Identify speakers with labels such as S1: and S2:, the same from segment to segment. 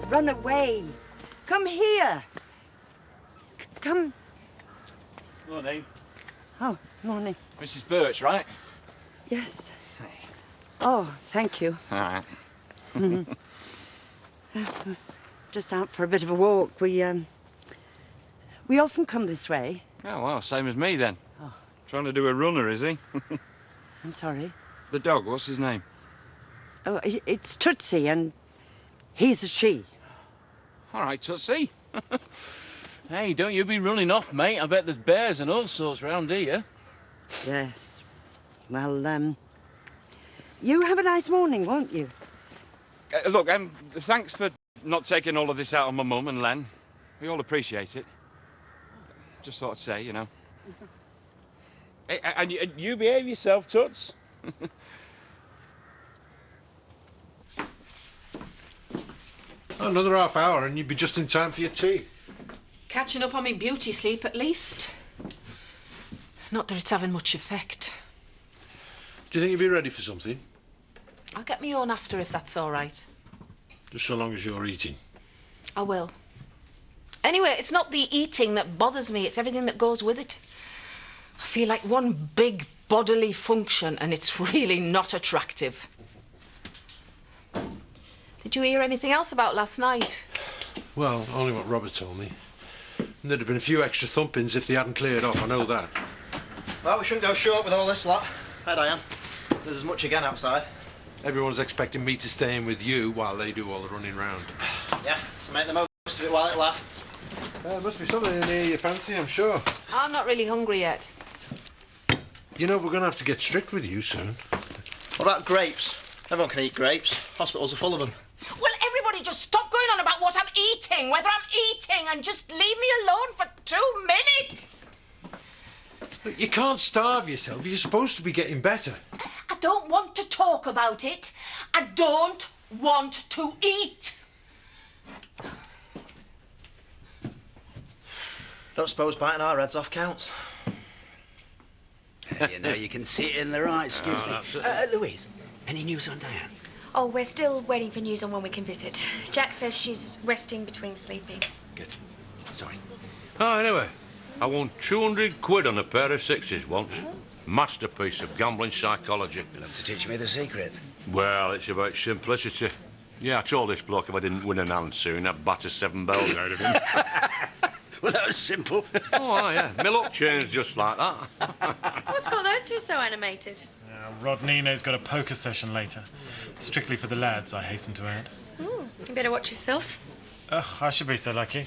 S1: run away. Come here. Come.
S2: Morning.
S1: Oh, morning.
S2: Mrs. Birch, right?
S1: Yes. Oh, thank you.
S2: All right.
S1: Just out for a bit of a walk. We often come this way.
S2: Oh, well, same as me then.
S1: Oh.
S2: Trying to do a runner, is he?
S1: I'm sorry.
S2: The dog, what's his name?
S1: Oh, it's Tootsie, and he's a she.
S2: All right, Tootsie. Hey, don't you be running off, mate. I bet there's bears and all sorts round here.
S1: Yes. Well, you have a nice morning, won't you?
S2: Look, thanks for not taking all of this out on my mum and Len. We all appreciate it. Just thought I'd say, you know. Hey, and you behave yourself, Toots.
S3: Another half hour and you'd be just in time for your tea.
S4: Catching up on me beauty sleep, at least. Not that it's having much effect.
S3: Do you think you'll be ready for something?
S4: I'll get me own after, if that's all right.
S3: Just so long as you're eating.
S4: I will. Anyway, it's not the eating that bothers me, it's everything that goes with it. I feel like one big bodily function, and it's really not attractive. Did you hear anything else about last night?
S3: Well, only what Robert told me. And there'd have been a few extra thumpings if they hadn't cleared off, I know that.
S5: Well, we shouldn't go short with all this lot. Hi, Diane. There's as much again outside.
S3: Everyone's expecting me to stay in with you while they do all the running round.
S5: Yeah, so make the most of it while it lasts.
S3: There must be something in here you fancy, I'm sure.
S4: I'm not really hungry yet.
S3: You know, we're going to have to get strict with you soon.
S5: What about grapes? Everyone can eat grapes. Hospitals are full of them.
S4: Well, everybody just stop going on about what I'm eating, whether I'm eating, and just leave me alone for 2 minutes.
S3: Look, you can't starve yourself. You're supposed to be getting better.
S4: I don't want to talk about it. I don't want to eat.
S5: Don't suppose biting our heads off counts.
S6: You know, you can see it in their eyes. Excuse me. Louise, any news on Diane?
S7: Oh, we're still waiting for news on when we can visit. Jack says she's resting between sleeping.
S6: Good. Sorry.
S8: Oh, anyway, I won 200 quid on a pair of sixes once. Masterpiece of gambling psychology.
S6: You'll have to teach me the secret.
S8: Well, it's about simplicity. Yeah, I told this bloke if I didn't win an hand soon, I'd batter 7 bells out of him.
S6: Well, that was simple.
S8: Oh, yeah. My luck changed just like that.
S7: What's got those two so animated?
S9: Rod Nino's got a poker session later. Strictly for the lads, I hasten to add.
S7: You better watch yourself.
S9: I should be so lucky.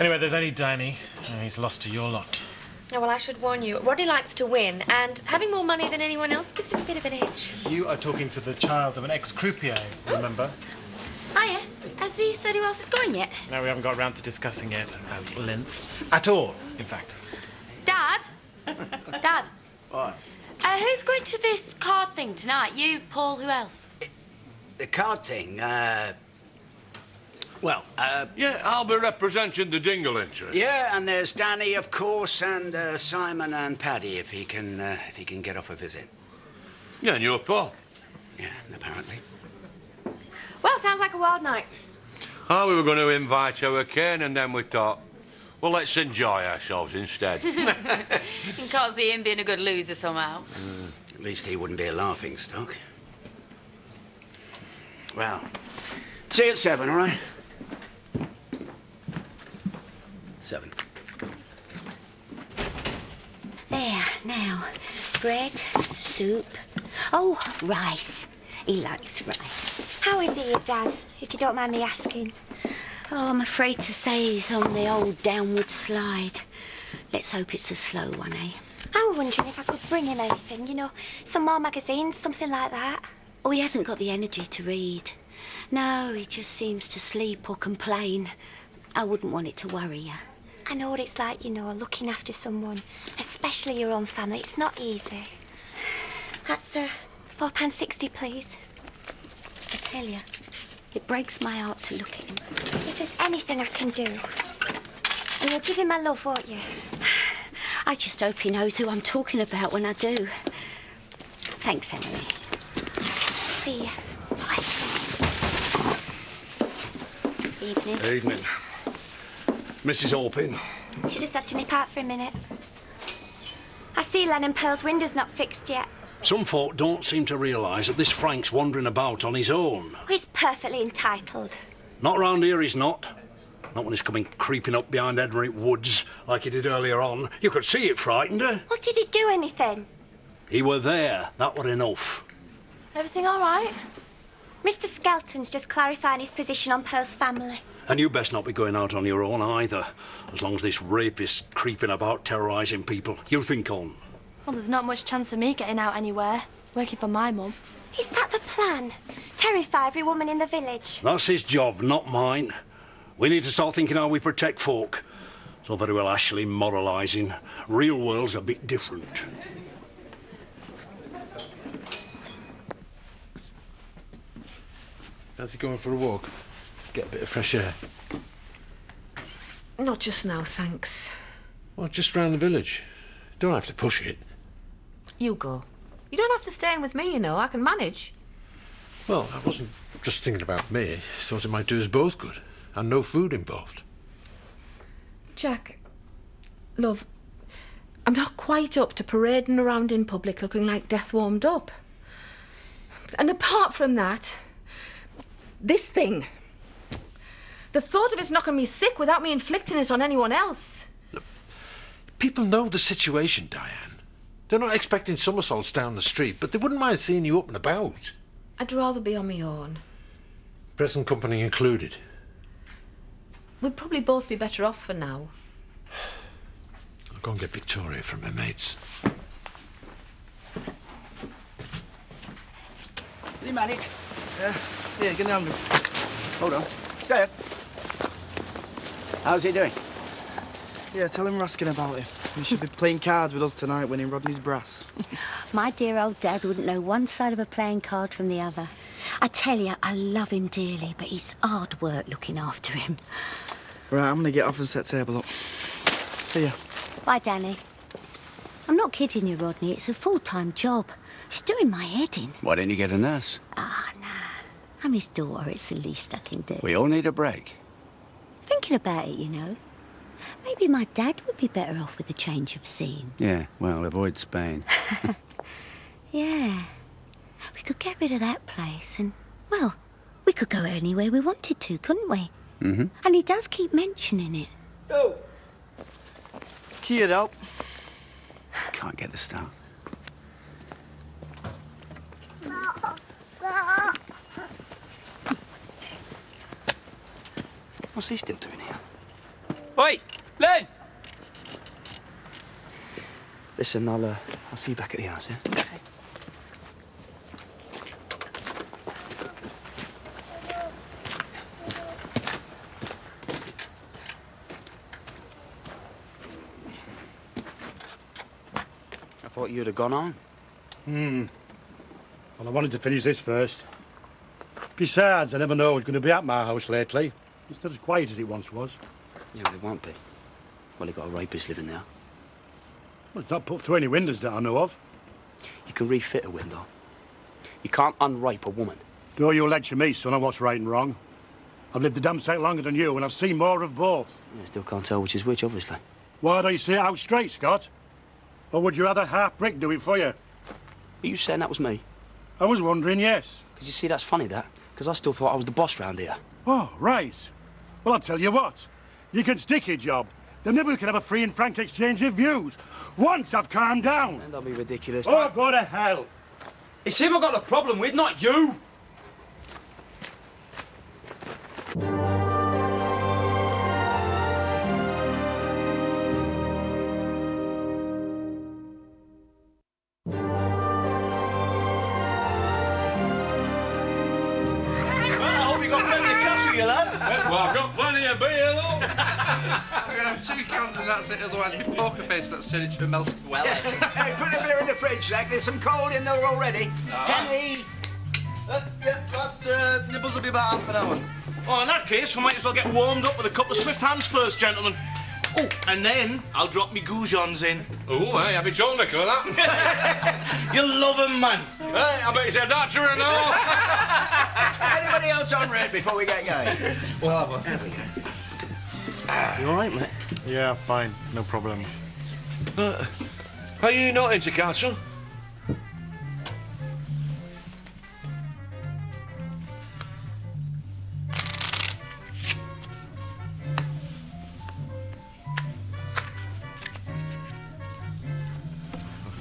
S9: Anyway, there's only Danny. He's lost to your lot.
S7: Oh, well, I should warn you. Roddy likes to win, and having more money than anyone else gives him a bit of an itch.
S9: You are talking to the child of an ex-croupier, remember?
S7: Hiya. Has he said who else is going yet?
S9: No, we haven't got round to discussing it at length. At all, in fact.
S7: Dad? Dad?
S6: What?
S7: Who's going to this card thing tonight? You, Paul, who else?
S6: The card thing, Yeah,
S8: I'll be representing the Dingle interest.
S6: yeah, and there's Danny, of course, and Simon and Paddy, if he can get off a visit.
S8: Yeah, and you're Paul.
S6: Yeah, apparently.
S7: Well, sounds like a wild night.
S8: Oh, we were going to invite our Kane, and then we thought, well, let's enjoy ourselves instead.
S7: You can't see him being a good loser somehow.
S6: At least he wouldn't be a laughing stock. Well, see you at 7, all right? 7.
S10: There, now. Bread, soup. Oh, rice. He likes rice.
S11: How indeed, Dad, if you don't mind me asking?
S10: Oh, I'm afraid to say he's on the old downward slide. Let's hope it's a slow one, eh?
S11: I was wondering if I could bring him anything, you know, some more magazines, something like that.
S10: Oh, he hasn't got the energy to read. No, he just seems to sleep or complain. I wouldn't want it to worry you.
S11: I know what it's like, you know, looking after someone, especially your own family. It's not easy. That's £4.60, please.
S10: I tell you, it breaks my heart to look at him.
S11: If there's anything I can do, and you'll give him my love, won't you?
S10: I just hope he knows who I'm talking about when I do. Thanks, Emily.
S11: See ya.
S10: Bye.
S11: Evening.
S12: Evening. Mrs. Orpin.
S11: She just had to nip out for a minute. I see Len and Pearl's window's not fixed yet.
S12: Some folk don't seem to realise that this Frank's wandering about on his own.
S11: Oh, he's perfectly entitled.
S12: Not round here, he's not. Not when he's coming creeping up behind Edric Woods like he did earlier on. You could see it frightened her.
S11: Well, did he do anything?
S12: He were there. That were enough.
S11: Everything all right? Mr. Skelton's just clarifying his position on Pearl's family.
S12: And you best not be going out on your own either. As long as this rapist's creeping about terrorising people. You think on.
S13: Well, there's not much chance of me getting out anywhere. Working for my mum.
S11: Is that the plan? Terrify every woman in the village?
S12: That's his job, not mine. We need to start thinking how we protect folk. It's all very well Ashley moralising. Real world's a bit different.
S3: Fancy going for a walk? Get a bit of fresh air.
S4: Not just now, thanks.
S3: Well, just round the village. Don't have to push it.
S4: You go. You don't have to stay in with me, you know. I can manage.
S3: Well, I wasn't just thinking about me. Thought it might do us both good. And no food involved.
S4: Jack, love, I'm not quite up to parading around in public looking like death warmed up. And apart from that, this thing. The thought of it's knocking me sick without me inflicting it on anyone else.
S3: Look, people know the situation, Diane. They're not expecting somersaults down the street, but they wouldn't mind seeing you up and about.
S4: I'd rather be on my own.
S3: Present company included.
S4: We'd probably both be better off for now.
S3: I'll go and get Victoria from her mates.
S5: Hey, Manic. Here, get down. Hold on.
S6: Steph. How's he doing?
S5: Yeah, tell him we're asking about him. He should be playing cards with us tonight winning Rodney's brass.
S10: My dear old dad wouldn't know one side of a playing card from the other. I tell you, I love him dearly, but it's hard work looking after him.
S5: Right, I'm going to get off and set table up. See ya.
S10: Bye, Danny. I'm not kidding you, Rodney. It's a full-time job. It's doing my head in.
S6: Why didn't you get a nurse?
S10: Ah, nah. I'm his daughter. It's the least I can do.
S6: We all need a break.
S10: Thinking about it, you know. Maybe my dad would be better off with a change of scene.
S6: Yeah, well, avoid Spain.
S10: Yeah. We could get rid of that place and, well, we could go anywhere we wanted to, couldn't we?
S6: Mm-hmm.
S10: And he does keep mentioning it.
S5: Go! Key'd help.
S6: Can't get the start. What's he still doing here?
S2: Oi, Len!
S5: Listen, I'll see you back at the house, yeah?
S4: Okay.
S6: I thought you'd have gone on.
S14: Well, I wanted to finish this first. Besides, I never know who's going to be at my house lately. It's not as quiet as it once was.
S6: Yeah, well, it won't be. Well, you've got a rapist living there.
S14: Well, it's not put through any windows that I know of.
S6: You can refit a window. You can't unrape a woman.
S14: Don't you lecture me, son, on what's right and wrong. I've lived a damn sight longer than you, and I've seen more of both.
S6: Yeah, still can't tell which is which, obviously.
S14: Why don't you say it out straight, Scott? Or would you rather half-brick do it for you?
S6: Are you saying that was me?
S14: I was wondering, yes.
S6: Because you see, that's funny, that. Because I still thought I was the boss round here.
S14: Oh, right. Well, I'll tell you what. You can stick your job. Then maybe we can have a free and frank exchange of views. Once I've calmed down.
S6: And that'll be ridiculous.
S14: Oh, go to hell.
S2: It's him I've got a problem with, not you!
S8: Well, I've got plenty of beer, though.
S15: We're going to have 2 cans and that's it, otherwise my poker face that's turned into a melted well.
S6: Hey, put the beer in the fridge, Zach. There's some cold in there already. Kenny!
S5: Yeah, that's, nibbles will be about half an hour.
S16: Oh, in that case, we might as well get warmed up with a couple of swift hands first, gentlemen. Oh, and then I'll drop me goujons in.
S8: Oh, hey, I'll be told, Nicola, that.
S16: You love 'em, man.
S8: Hey, I bet you said that to her and all.
S6: Anybody else on red before we get going?
S16: Well, you all right, mate?
S9: Yeah, fine. No problem.
S8: Are you not into castle?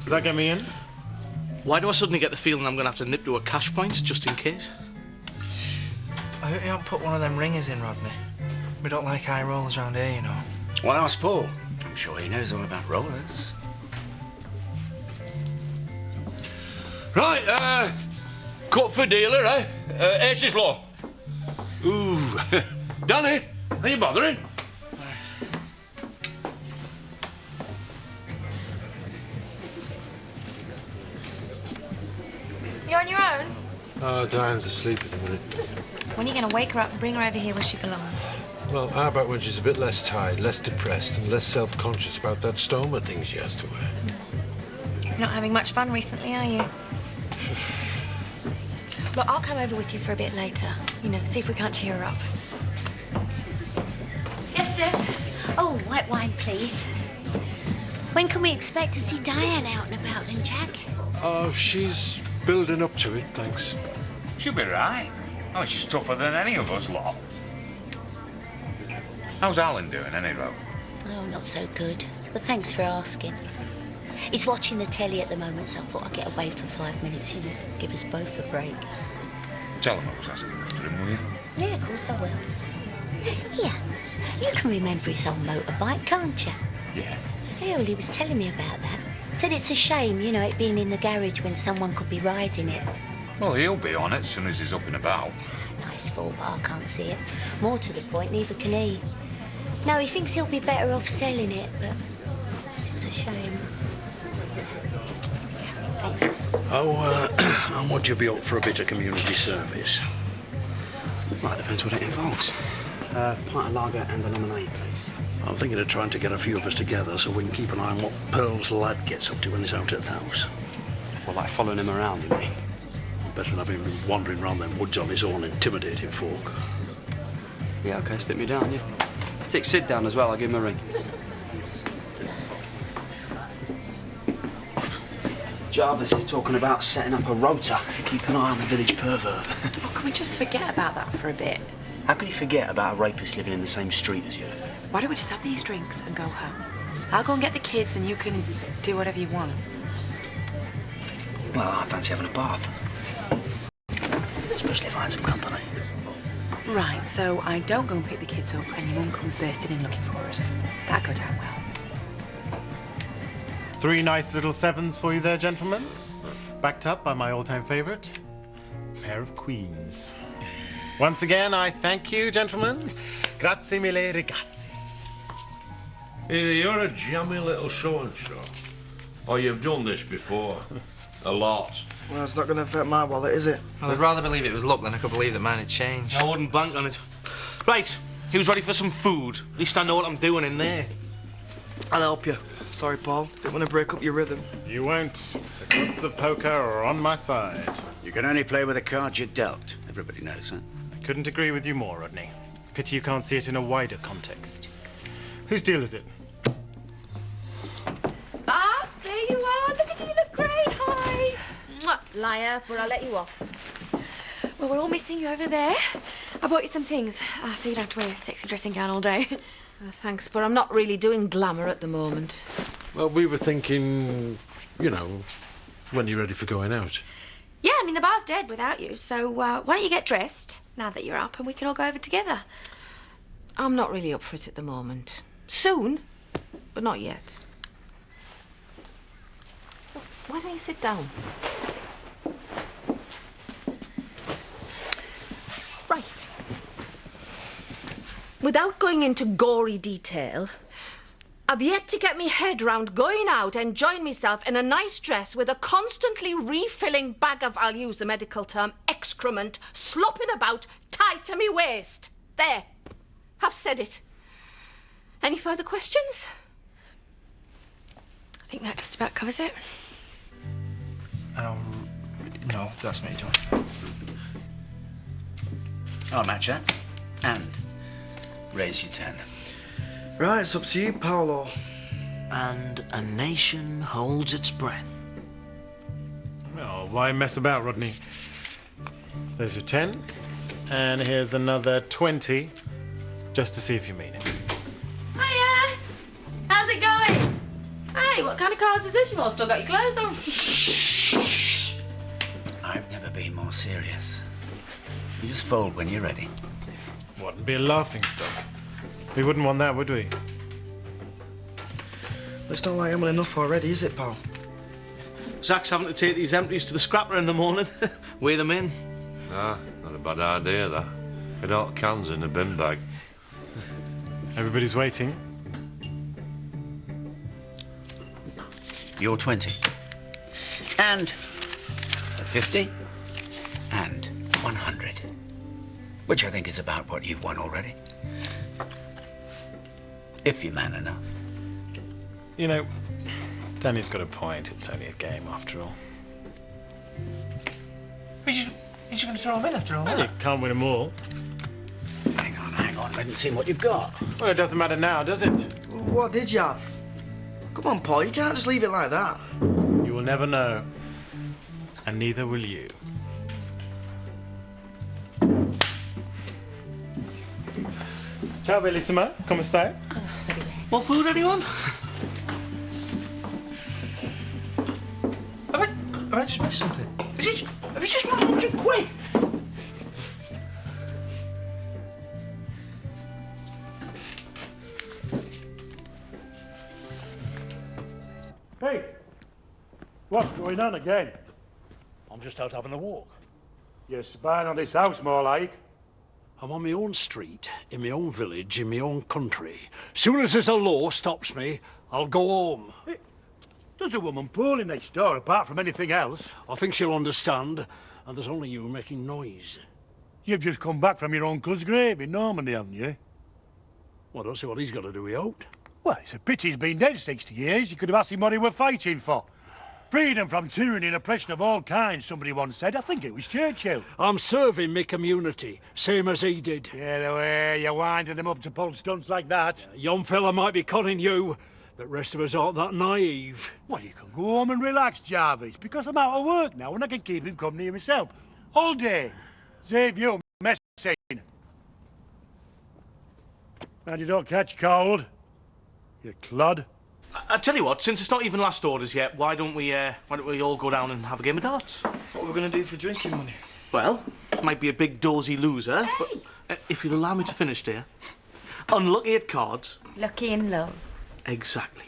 S9: Does that get me in?
S16: Why do I suddenly get the feeling I'm going to have to nip to a cash point just in case?
S15: I hope you haven't put one of them ringers in, Rodney. We don't like high rollers around here, you know.
S6: Well, ask Paul. I'm sure he knows all about rollers.
S8: Right, cut for dealer, eh? Ace's law. Ooh. Danny, are you bothering?
S7: You're on your own?
S3: Oh, Diane's asleep at the minute.
S7: When are you going to wake her up and bring her over here where she belongs?
S3: Well, how about when she's a bit less tired, less depressed, and less self-conscious about that stoma thing she has to wear?
S7: You're not having much fun recently, are you? Look, I'll come over with you for a bit later. You know, see if we can't cheer her up. Yes, Steph?
S10: Oh, white wine, please. When can we expect to see Diane out and about then, Jack?
S3: Oh, she's building up to it, thanks.
S17: She'll be right. Oh, she's tougher than any of us lot. How's Alan doing, anyway?
S10: Oh, not so good. But thanks for asking. He's watching the telly at the moment, so I thought I'd get away for 5 minutes, you know, give us both a break.
S17: Tell him I was asking after him, will you?
S10: Yeah, of course I will. Yeah, you can remember his old motorbike, can't you?
S17: Yeah.
S10: Yeah, well, he was telling me about that. Said it's a shame, you know, it being in the garage when someone could be riding it.
S17: Well, he'll be on it as soon as he's up and about.
S10: Nice thought, but I can't see it. More to the point, neither can he. No, he thinks he'll be better off selling it, but it's a shame.
S12: How much you be up for a bit of community service?
S18: Right, depends what it involves. Pint of lager and a lemonade, please.
S12: I'm thinking of trying to get a few of us together so we can keep an eye on what Pearl's lad gets up to when he's out at the house.
S18: Well, like following him around, you mean?
S12: Better than having been wandering around them woods on his own, intimidating folk.
S18: Yeah, OK, stick me down, yeah. Stick Sid down as well, I'll give him a ring. Jarvis is talking about setting up a rota. Keep an eye on the village pervert.
S4: Oh, can we just forget about that for a bit?
S18: How can you forget about a rapist living in the same street as you?
S4: Why don't we just have these drinks and go home? I'll go and get the kids and you can do whatever you want.
S18: Well, I fancy having a bath. Especially if I had some company.
S4: Right, so I don't go and pick the kids up and your mum comes bursting in looking for us. That'd go down well.
S9: 3 nice little 7s for you there, gentlemen. Backed up by my all-time favourite, pair of queens. Once again, I thank you, gentlemen. Grazie mille, ragazzi.
S8: Either you're a jammy little so-and-so, or you've done this before. A lot.
S5: Well, it's not going to affect my wallet, is it?
S15: Well, I'd rather believe it was luck than I could believe that mine had changed.
S16: I wouldn't bank on it. Right, who's ready for some food? At least I know what I'm doing in there.
S5: I'll help you. Sorry, Paul. Didn't want to break up your rhythm.
S9: You won't. The gods of poker are on my side.
S6: You can only play with the cards you're dealt. Everybody knows that.
S9: I couldn't agree with you more, Rodney. Pity you can't see it in a wider context. Whose deal is it?
S7: Ah, there you are. Look at you, you look great. Hi.
S4: Mwah, liar, but I'll let you off.
S7: Well, we're all missing you over there. I bought you some things, so you don't have to wear a sexy dressing gown all day.
S4: Thanks, but I'm not really doing glamour at the moment.
S3: Well, we were thinking, you know, when you're ready for going out.
S7: Yeah, I mean, the bar's dead without you, so why don't you get dressed now that you're up and we can all go over together?
S4: I'm not really up for it at the moment. Soon, but not yet. Why don't you sit down? Right. Without going into gory detail, I've yet to get me head round going out enjoying myself in a nice dress with a constantly refilling bag of, I'll use the medical term, excrement, slopping about tight to me waist. There. I've said it. Any further questions?
S7: I think that just about covers it.
S15: No, that's me done.
S6: I'll match that. And raise your 10.
S5: Right, it's up to you, Paolo.
S16: And a nation holds its breath.
S9: Oh, why mess about, Rodney? There's your 10. And here's another 20, just to see if you mean it.
S13: Hiya! How's it going? Hey, what kind of cards is this? You've all still got your clothes on.
S6: I've never been more serious. You just fold when you're ready.
S9: Wouldn't be a laughing stock. We wouldn't want that, would we?
S5: It's not like I'm enough already, is it, pal?
S16: Zach's having to take these empties to the scrapper in the morning. Weigh them in.
S8: Ah, not a bad idea, that. Get all cans in a bin bag.
S9: Everybody's waiting.
S6: You're 20. And a 50. And 100. Which I think is about what you've won already. If you're man enough.
S9: You know, Danny's got a point. It's only a game after all.
S16: You're just going to throw them in after all
S9: You can't win them all.
S6: Hang on. I haven't seen what you've got.
S9: Well, it doesn't matter now, does it?
S5: What did you have? Come on, Paul, you can't just leave it like that.
S9: You will never know. And neither will you. Ciao, bellissima. Come stai?
S16: More food, anyone?
S15: Have I just missed something?
S16: Have you just won 100 quid?
S14: Hey, what's going on again?
S12: I'm just out having a walk.
S14: You're spying on this house, more like.
S12: I'm on my own street, in my own village, in my own country. Soon as there's a law stops me, I'll go home.
S14: Hey, there's a woman poorly next door, apart from anything else.
S12: I think she'll understand, and there's only you making noise.
S14: You've just come back from your uncle's grave in Normandy, haven't you?
S12: Well, I don't see what he's got to do with out.
S14: Well, it's a pity he's been dead 60 years. You could have asked him what he were fighting for. Freedom from tyranny and oppression of all kinds, somebody once said. I think it was Churchill.
S12: I'm serving my community, same as he did.
S14: Yeah, the way you're winding them up to pull stunts like that.
S12: Young fella might be conning you, but rest of us aren't that naive.
S14: Well, you can go home and relax, Jarvis, because I'm out of work now and I can keep him company myself. All day. Save you messing. And you don't catch cold, you clod.
S16: I tell you what, since it's not even last orders yet, why don't we all go down and have a game of darts?
S5: What are we going to do for drinking money?
S16: Well, it might be a big dozy loser, but if you'll allow me to finish, dear. Unlucky at cards.
S13: Lucky in love.
S16: Exactly.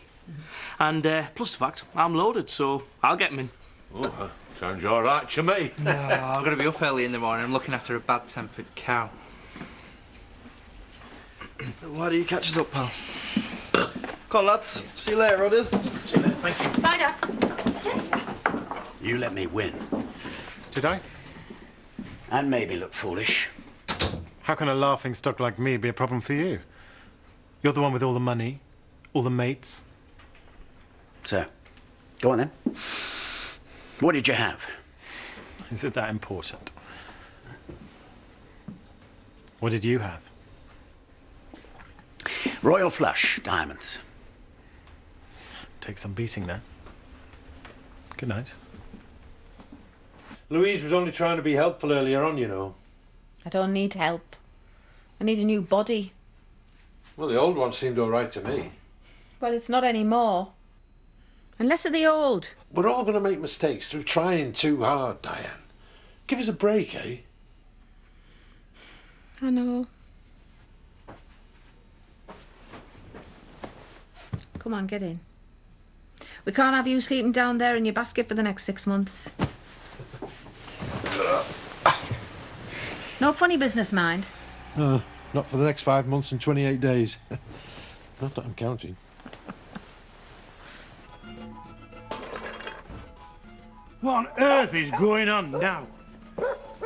S16: And plus the fact, I'm loaded, so I'll get 'em in.
S8: Oh, sounds all right to me.
S15: No, I've got to be up early in the morning. I'm looking after a bad-tempered cow.
S5: Why do you catch us up, pal? Come on, lads. See you later, Rodders.
S16: See you later. Thank you.
S13: Bye, Dad.
S6: You let me win.
S9: Did I?
S6: And maybe look foolish.
S9: How can a laughing stock like me be a problem for you? You're the one with all the money, all the mates.
S6: So, go on then. What did you have?
S9: Is it that important? What did you have?
S6: Royal flush, diamonds.
S9: Take some beating there. Good night.
S3: Louise was only trying to be helpful earlier on, you know.
S4: I don't need help. I need a new body.
S3: Well, the old one seemed all right to me.
S4: Well, it's not anymore. Unless at the old.
S3: We're all going to make mistakes through trying too hard, Diane. Give us a break, eh?
S4: I know. Come on, get in. We can't have you sleeping down there in your basket for the next 6 months. No funny business, mind.
S3: No, not for the next 5 months and 28 days. Not that I'm counting.
S14: What on earth is going on now?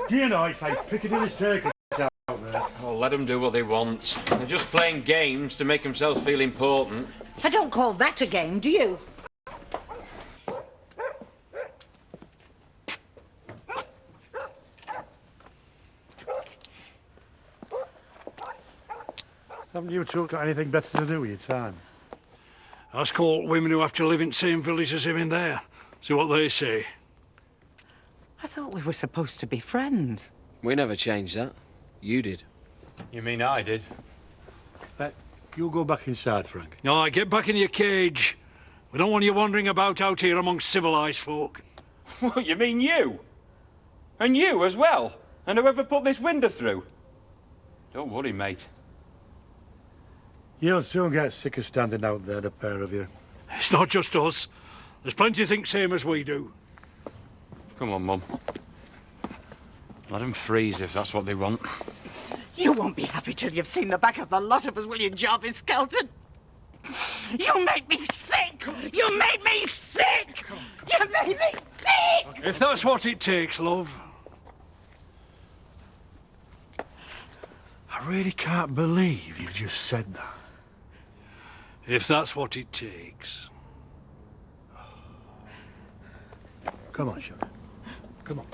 S14: Do you know it's like Piccadilly Circus out there?
S17: Oh,
S2: Well, let them do what they want. They're just playing games to make themselves feel important.
S19: I don't call that a game, do you?
S14: Haven't you two got anything better to do with your time?
S12: Ask all women who have to live in the same village as him in there. See what they say.
S19: I thought we were supposed to be friends.
S20: We never changed that. You did.
S2: You mean I did?
S14: You go back inside, Frank.
S12: No, get back in your cage. We don't want you wandering about out here amongst civilised folk.
S2: What, you mean you? And you as well? And whoever put this window through? Don't worry, mate.
S14: You'll soon get sick of standing out there, the pair of you.
S12: It's not just us. There's plenty think same as we do.
S2: Come on, Mum. Let them freeze if that's what they want.
S19: You won't be happy till you've seen the back of the lot of us, will you, Jarvis Skelton? You make me sick! You make me sick! You make me sick!
S12: If that's what it takes, love.
S14: I really can't believe you just said that.
S12: If that's what it takes.
S14: Come on, sugar. Come on.